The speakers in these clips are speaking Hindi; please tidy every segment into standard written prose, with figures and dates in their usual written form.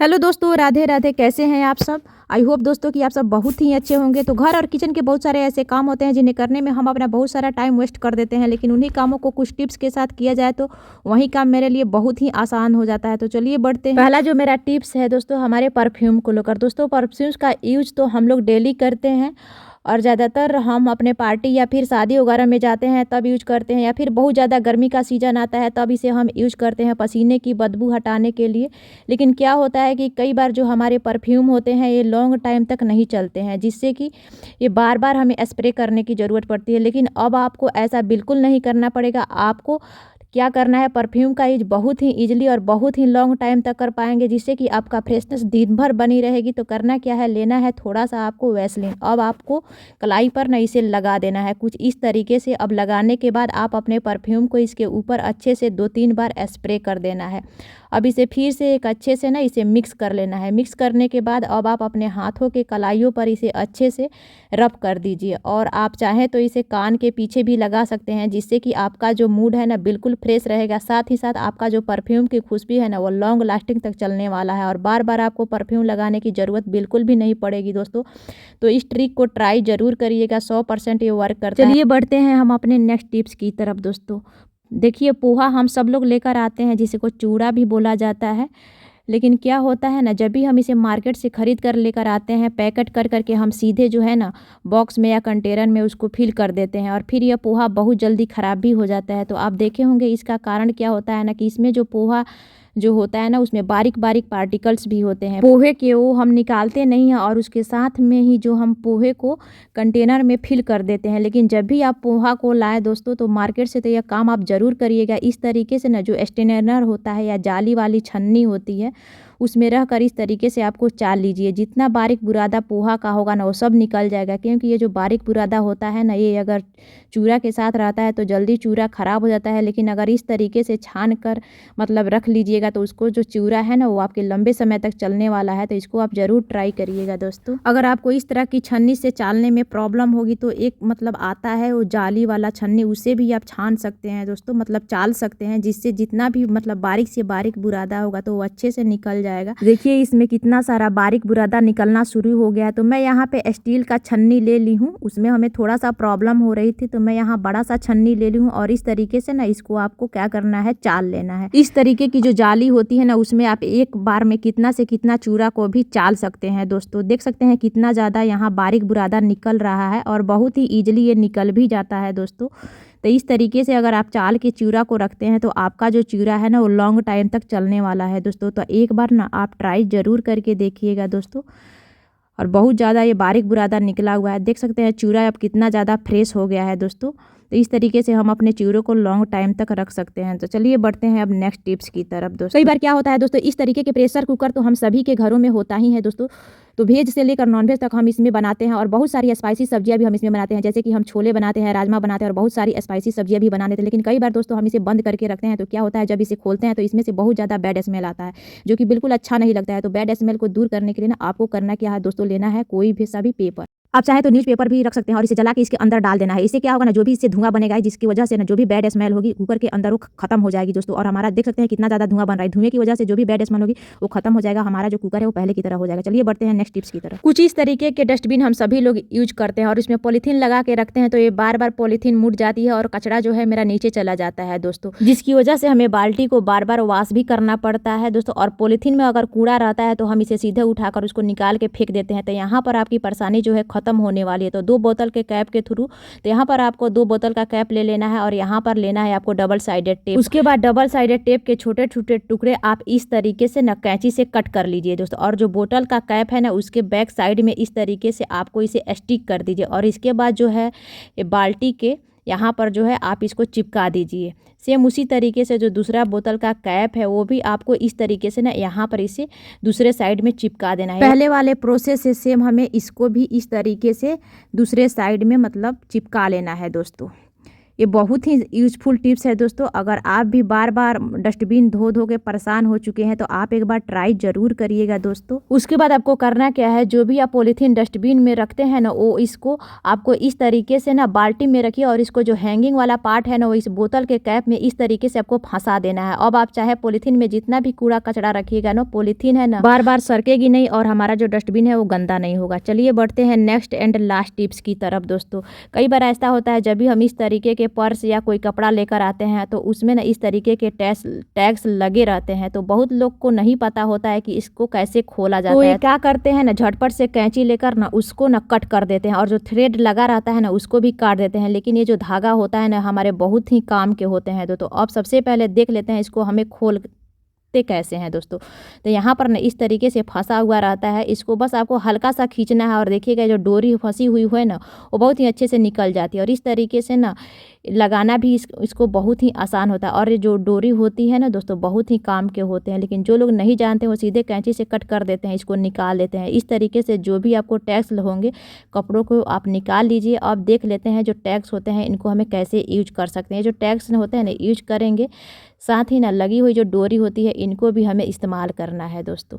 हेलो दोस्तों, राधे राधे। कैसे हैं आप सब? आई होप दोस्तों कि आप सब बहुत ही अच्छे होंगे। तो घर और किचन के बहुत सारे ऐसे काम होते हैं जिन्हें करने में हम अपना बहुत सारा टाइम वेस्ट कर देते हैं, लेकिन उन्हीं कामों को कुछ टिप्स के साथ किया जाए तो वही काम मेरे लिए बहुत ही आसान हो जाता है। तो चलिए बढ़ते हैं। पहला जो मेरा टिप्स है दोस्तों, हमारे परफ्यूम को लेकर। दोस्तों, परफ्यूम्स का यूज तो हम लोग डेली करते हैं और ज़्यादातर हम अपने पार्टी या फिर शादी वगैरह में जाते हैं तब यूज करते हैं, या फिर बहुत ज़्यादा गर्मी का सीज़न आता है तब इसे हम यूज करते हैं पसीने की बदबू हटाने के लिए। लेकिन क्या होता है कि कई बार जो हमारे परफ्यूम होते हैं ये लॉन्ग टाइम तक नहीं चलते हैं, जिससे कि ये बार बार हमें स्प्रे करने की ज़रूरत पड़ती है। लेकिन अब आपको ऐसा बिल्कुल नहीं करना पड़ेगा। आपको क्या करना है, परफ्यूम का यूज बहुत ही ईजिली और बहुत ही लॉन्ग टाइम तक कर पाएंगे, जिससे कि आपका फ्रेशनेस दिन भर बनी रहेगी। तो करना क्या है, लेना है थोड़ा सा आपको वैसलीन। अब आपको कलाई पर ना इसे लगा देना है कुछ इस तरीके से। अब लगाने के बाद आप अपने परफ्यूम को इसके ऊपर अच्छे से 2-3 बार स्प्रे कर देना है। अब इसे फिर से एक अच्छे से ना इसे मिक्स कर लेना है। मिक्स करने के बाद अब आप अपने हाथों के कलाइयों पर इसे अच्छे से रब कर दीजिए, और आप चाहें तो इसे कान के पीछे भी लगा सकते हैं, जिससे कि आपका जो मूड है ना बिल्कुल फ्रेश रहेगा। साथ ही साथ आपका जो परफ्यूम की खुशबू है ना वो लॉन्ग लास्टिंग तक चलने वाला है, और बार बार आपको परफ्यूम लगाने की ज़रूरत बिल्कुल भी नहीं पड़ेगी दोस्तों। तो इस ट्रिक को ट्राई ज़रूर करिएगा, 100% ये वर्क करता है। चलिए बढ़ते हैं हम अपने नेक्स्ट टिप्स की तरफ। दोस्तों देखिए, पोहा हम सब लोग लेकर आते हैं, जिसे को चूड़ा भी बोला जाता है। लेकिन क्या होता है ना, जब भी हम इसे मार्केट से ख़रीद कर लेकर आते हैं, पैकेट कर करके हम सीधे जो है ना बॉक्स में या कंटेनर में उसको फिल कर देते हैं, और फिर यह पोहा बहुत जल्दी ख़राब भी हो जाता है। तो आप देखे होंगे इसका कारण क्या होता है ना, कि इसमें जो पोहा जो होता है ना उसमें बारीक बारीक पार्टिकल्स भी होते हैं पोहे के, वो हम निकालते नहीं हैं, और उसके साथ में ही जो हम पोहे को कंटेनर में फिल कर देते हैं। लेकिन जब भी आप पोहा को लाए दोस्तों, तो मार्केट से तो यह काम आप ज़रूर करिएगा। इस तरीके से ना जो स्टेनर होता है या जाली वाली छन्नी होती है, उसमें रह कर इस तरीके से आपको चाल लीजिए। जितना बारीक बुरादा पोहा का होगा ना वो सब निकल जाएगा, क्योंकि ये जो बारीक बुरादा होता है ना, ये अगर चूरा के साथ रहता है तो जल्दी चूरा ख़राब हो जाता है। लेकिन अगर इस तरीके से छान कर मतलब रख लीजिएगा, तो उसको जो चूरा है ना वो आपके लंबे समय तक चलने वाला है। तो इसको आप ज़रूर ट्राई करिएगा दोस्तों। अगर आपको इस तरह की छन्नी से चालने में प्रॉब्लम होगी, तो एक मतलब आता है वो जाली वाला छन्नी, उससे भी आप छान सकते हैं दोस्तों, मतलब चाल सकते हैं, जिससे जितना भी मतलब बारीक से बारीक बुरादा होगा तो वो अच्छे से निकल जाएगा। देखिए इसमें कितना सारा बारीक बुरादा निकलना शुरू हो गया है। तो मैं यहाँ पे स्टील का छन्नी ले ली हूँ, उसमें हमें थोड़ा सा प्रॉब्लम हो रही थी, तो मैं यहाँ बड़ा सा छन्नी ले ली हूँ, और इस तरीके से ना इसको आपको क्या करना है, चाल लेना है। इस तरीके की जो जाली होती है ना, उसमें आप एक बार में कितना से कितना चूरा को भी चाल सकते हैं दोस्तों। देख सकते हैं कितना ज़्यादा यहाँ बारीक बुरादा निकल रहा है, और बहुत ही ईजिली ये निकल भी जाता है दोस्तों। तो इस तरीके से अगर आप चाल के चूरा को रखते हैं, तो आपका जो चूरा है ना वो लॉन्ग टाइम तक चलने वाला है दोस्तों। तो एक बार ना आप ट्राई ज़रूर करके देखिएगा दोस्तों। और बहुत ज़्यादा ये बारीक बुरादा निकला हुआ है, देख सकते हैं चूरा अब कितना ज़्यादा फ्रेश हो गया है दोस्तों। तो इस तरीके से हम अपने चूरों को लॉन्ग टाइम तक रख सकते हैं। तो चलिए बढ़ते हैं अब नेक्स्ट टिप्स की तरफ दोस्तों। कई बार क्या होता है दोस्तों, इस तरीके के प्रेशर कुकर तो हम सभी के घरों में होता ही है दोस्तों। तो वेज से लेकर नॉन वेज तक हम इसमें बनाते हैं, और बहुत सारी स्पाइसी सब्जियां भी हम इसमें बनाते हैं, जैसे कि हम छोले बनाते हैं, राजमा बनाते हैं, और बहुत सारी स्पाइसी सब्जियां भी बना लेते हैं। लेकिन कई बार दोस्तों हम इसे बंद करके रखते हैं, तो क्या होता है, जब इसे खोलते हैं तो इसमें से बहुत ज़्यादा बैड स्मेल आता है, जो कि बिल्कुल अच्छा नहीं लगता है। तो बैड स्मेल को दूर करने के लिए ना आपको करना क्या है दोस्तों, लेना है कोई भी सा भी पेपर। आप चाहे तो न्यूज़पेपर भी रख सकते हैं, और इसे जला के इसके अंदर डाल देना है। इससे क्या होगा ना, जो भी इससे धुआं बनेगा, जिसकी वजह से ना जो भी बैड स्मेल होगी कुकर के अंदर वो खत्म हो जाएगी दोस्तों। और हमारा देख सकते हैं कितना ज़्यादा धुआं बन रहा है, धुएं की वजह से जो भी बैड स्मेल होगी वो खत्म हो जाएगा। हमारा जो कुकर है वो पहले की तरह हो जाएगा। चलिए बढ़ते हैं नेक्स्ट टिप्स की तरफ। कुछ इस तरीके के डस्टबिन हम सभी लोग यूज करते हैं, और इसमें पॉलीथीन लगा के रखते हैं, तो ये बार बार पॉलीथीन मुड़ जाती है और कचरा जो है मेरा नीचे चला जाता है दोस्तों, जिसकी वजह से हमें बाल्टी को बार बार वॉश भी करना पड़ता है दोस्तों। और पॉलीथीन में अगर कूड़ा रहता है तो हम इसे सीधे उठाकर उसको निकाल के फेंक देते हैं। तो यहाँ पर आपकी परेशानी जो है खत्म होने वाली है। तो 2 बोतल के कैप के थ्रू, तो यहाँ पर आपको 2 बोतल का कैप ले लेना है, और यहाँ पर लेना है आपको डबल साइडेड टेप। उसके बाद डबल साइडेड टेप के छोटे छोटे टुकड़े आप इस तरीके से ना कैंची से कट कर लीजिए दोस्तों। और जो बोतल का कैप है ना, उसके बैक साइड में इस तरीके से आपको इसे स्टिक कर दीजिए, और इसके बाद जो है ये बाल्टी के यहाँ पर जो है आप इसको चिपका दीजिए। सेम उसी तरीके से जो दूसरा बोतल का कैप है वो भी आपको इस तरीके से ना यहाँ पर इसे दूसरे साइड में चिपका देना है। पहले वाले प्रोसेस से सेम हमें इसको भी इस तरीके से दूसरे साइड में मतलब चिपका लेना है दोस्तों। ये बहुत ही यूजफुल टिप्स है दोस्तों। अगर आप भी बार बार डस्टबिन धो धो के परेशान हो चुके हैं तो आप एक बार ट्राई जरूर करिएगा दोस्तों। उसके बाद आपको करना क्या है, जो भी आप पॉलीथीन डस्टबिन में रखते हैं ना, वो इसको आपको इस तरीके से ना बाल्टी में रखिए और इसको जो हैंगिंग वाला पार्ट है ना, वो इस बोतल के कैप में इस तरीके से आपको फंसा देना है। अब आप चाहे पॉलीथीन में जितना भी कूड़ा कचरा रखिएगा ना, पॉलीथीन है ना बार बार सरकेगी नहीं और हमारा जो डस्टबिन है वो गंदा नहीं होगा। चलिए बढ़ते हैं नेक्स्ट एंड लास्ट टिप्स की तरफ दोस्तों। कई बार ऐसा होता है जब भी हम इस तरीके के पर्स या कोई कपड़ा लेकर आते हैं तो उसमें ना इस तरीके के टैग्स लगे रहते हैं, तो बहुत लोग को नहीं पता होता है कि इसको कैसे खोला जाता है। तो क्या करते हैं ना, झटपट से कैंची लेकर ना उसको ना कट कर देते हैं और जो थ्रेड लगा रहता है ना उसको भी काट देते हैं। लेकिन ये जो धागा होता है ना हमारे बहुत ही काम के होते हैं। तो अब सबसे पहले देख लेते हैं इसको हमें खोल कैसे हैं दोस्तों। तो यहाँ पर ना इस तरीके से फंसा हुआ रहता है, इसको बस आपको हल्का सा खींचना है और देखिएगा जो डोरी फंसी हुई है ना वो बहुत ही अच्छे से निकल जाती है। और इस तरीके से ना लगाना भी इसको बहुत ही आसान होता है। और ये जो डोरी होती है ना दोस्तों बहुत ही काम के होते हैं, लेकिन जो लोग नहीं जानते वो सीधे कैंची से कट कर देते हैं, इसको निकाल लेते हैं। इस तरीके से जो भी आपको टैग्स होंगे कपड़ों को आप निकाल लीजिए। अब देख लेते हैं जो टैग्स होते हैं इनको हमें कैसे यूज कर सकते हैं। जो टैग्स होते हैं ना यूज करेंगे, साथ ही ना लगी हुई जो डोरी होती है इनको भी हमें इस्तेमाल करना है दोस्तों।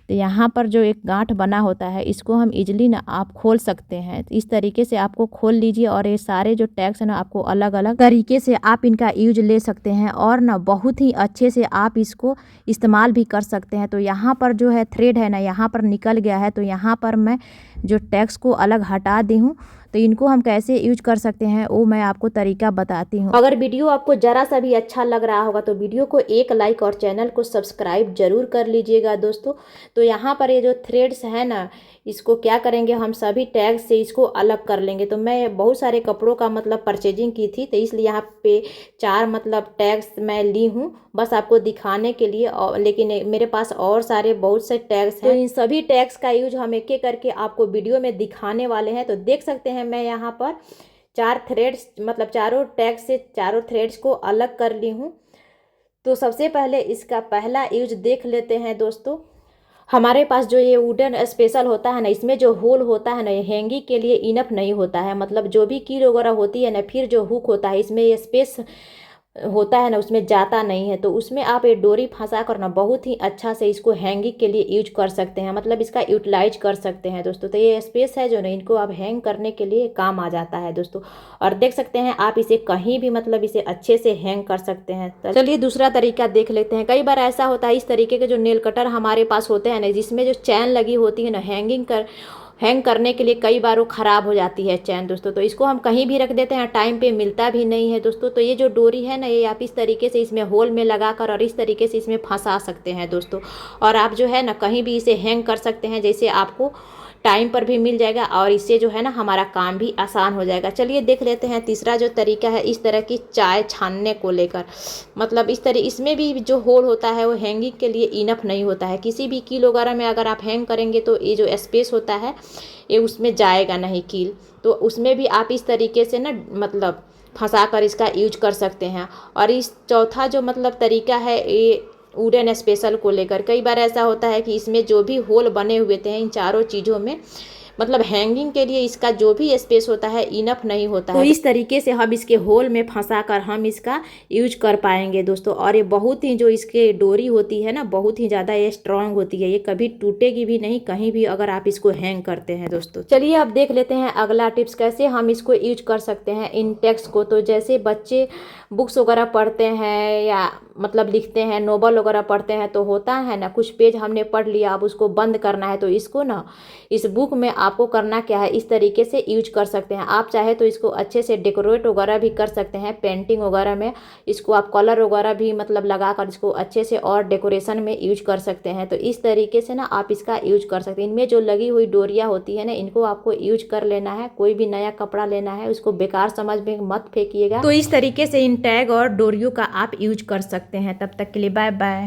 तो यहाँ पर जो एक गांठ बना होता है इसको हम इजीली ना आप खोल सकते हैं। तो इस तरीके से आपको खोल लीजिए और ये सारे जो टैग्स हैं ना आपको अलग अलग तरीके से आप इनका यूज ले सकते हैं और ना बहुत ही अच्छे से आप इसको इस्तेमाल भी कर सकते हैं। तो यहाँ पर जो है थ्रेड है ना यहाँ पर निकल गया है, तो यहाँ पर मैं जो टैग्स को अलग हटा दी हूँ। तो इनको हम कैसे यूज कर सकते हैं वो मैं आपको तरीका बताती हूँ। अगर वीडियो आपको ज़रा सा भी अच्छा लग रहा होगा तो वीडियो को एक लाइक और चैनल को सब्सक्राइब जरूर कर लीजिएगा दोस्तों। तो यहाँ पर ये जो थ्रेड्स है ना इसको क्या करेंगे, हम सभी टैग से इसको अलग कर लेंगे। तो मैं बहुत सारे कपड़ों का मतलब परचेजिंग की थी, तो इसलिए यहाँ पे 4 मतलब टैग्स मैं ली हूँ बस आपको दिखाने के लिए। और लेकिन मेरे पास और सारे बहुत से टैग्स हैं, तो इन सभी टैग्स का यूज हम एक एक करके आपको वीडियो में दिखाने वाले हैं। तो देख सकते हैं मैं यहाँ पर 4 थ्रेड्स मतलब चारों टैग से चारों थ्रेड्स को अलग कर ली हूँ। तो सबसे पहले इसका पहला यूज देख लेते हैं दोस्तों। हमारे पास जो ये वुडन स्पेशल होता है ना, इसमें जो होल होता है ना ये हैंगिंग के लिए इनफ नहीं होता है। मतलब जो भी कील वगैरह होती है ना, फिर जो हुक होता है इसमें ये स्पेस होता है ना उसमें जाता नहीं है। तो उसमें आप ये डोरी फंसा कर ना बहुत ही अच्छा से इसको हैंगिंग के लिए यूज कर सकते हैं, मतलब इसका यूटिलाइज कर सकते हैं दोस्तों। तो ये स्पेस है जो ना इनको आप हैंग करने के लिए काम आ जाता है दोस्तों। और देख सकते हैं आप इसे कहीं भी मतलब इसे अच्छे से हैंग कर सकते हैं। तो चलिए दूसरा तरीका देख लेते हैं। कई बार ऐसा होता है इस तरीके के जो नेल कटर हमारे पास होते हैं ना, जिसमें जो चैन लगी होती है ना हैंग करने के लिए, कई बार वो ख़राब हो जाती है चैन दोस्तों। तो इसको हम कहीं भी रख देते हैं, टाइम पे मिलता भी नहीं है दोस्तों। तो ये जो डोरी है ना ये आप इस तरीके से इसमें होल में लगाकर और इस तरीके से इसमें फंसा सकते हैं दोस्तों। और आप जो है ना कहीं भी इसे हैंग कर सकते हैं, जैसे आपको टाइम पर भी मिल जाएगा और इससे जो है ना हमारा काम भी आसान हो जाएगा। चलिए देख लेते हैं तीसरा जो तरीका है इस तरह की चाय छानने को लेकर। मतलब इसमें भी जो होल होता है वो हैंगिंग के लिए इनफ नहीं होता है। किसी भी कील वगैरह में अगर आप हैंग करेंगे तो ये जो स्पेस होता है ये उसमें जाएगा नहीं कील, तो उसमें भी आप इस तरीके से ना मतलब फंसा कर इसका यूज कर सकते हैं। और इस चौथा जो मतलब तरीका है ये वुडन स्पेशल को लेकर, कई बार ऐसा होता है कि इसमें जो भी होल बने हुए थे इन चारों चीज़ों में मतलब हैंगिंग के लिए इसका जो भी स्पेस होता है इनफ नहीं होता है। तो इस तरीके से हम इसके होल में फंसा कर हम इसका यूज कर पाएंगे दोस्तों। और ये बहुत ही जो इसके डोरी होती है ना बहुत ही ज़्यादा ये स्ट्रांग होती है, ये कभी टूटेगी भी नहीं कहीं भी अगर आप इसको हैंग करते हैं दोस्तों। चलिए अब देख लेते हैं अगला टिप्स कैसे हम इसको यूज कर सकते हैं इन टेक्स्ट को। तो जैसे बच्चे बुक्स वगैरह पढ़ते हैं या मतलब लिखते हैं, नोवेल वगैरह पढ़ते हैं, तो होता है ना कुछ पेज हमने पढ़ लिया अब उसको बंद करना है, तो इसको ना इस बुक में आपको करना क्या है इस तरीके से यूज कर सकते हैं। आप चाहे तो इसको अच्छे से डेकोरेट वगैरह भी कर सकते हैं, पेंटिंग वगैरह में इसको आप कलर वगैरह भी मतलब लगा कर इसको अच्छे से और डेकोरेशन में यूज कर सकते हैं। तो इस तरीके से ना आप इसका यूज कर सकते हैं। इनमें जो लगी हुई डोरियाँ होती है ना इनको आपको यूज कर लेना है। कोई भी नया कपड़ा लेना है उसको बेकार समझ में मत फेंकिएगा। तो इस तरीके से इन टैग और डोरियों का आप यूज कर सकते हैं। तब तक के लिए बाय बाय।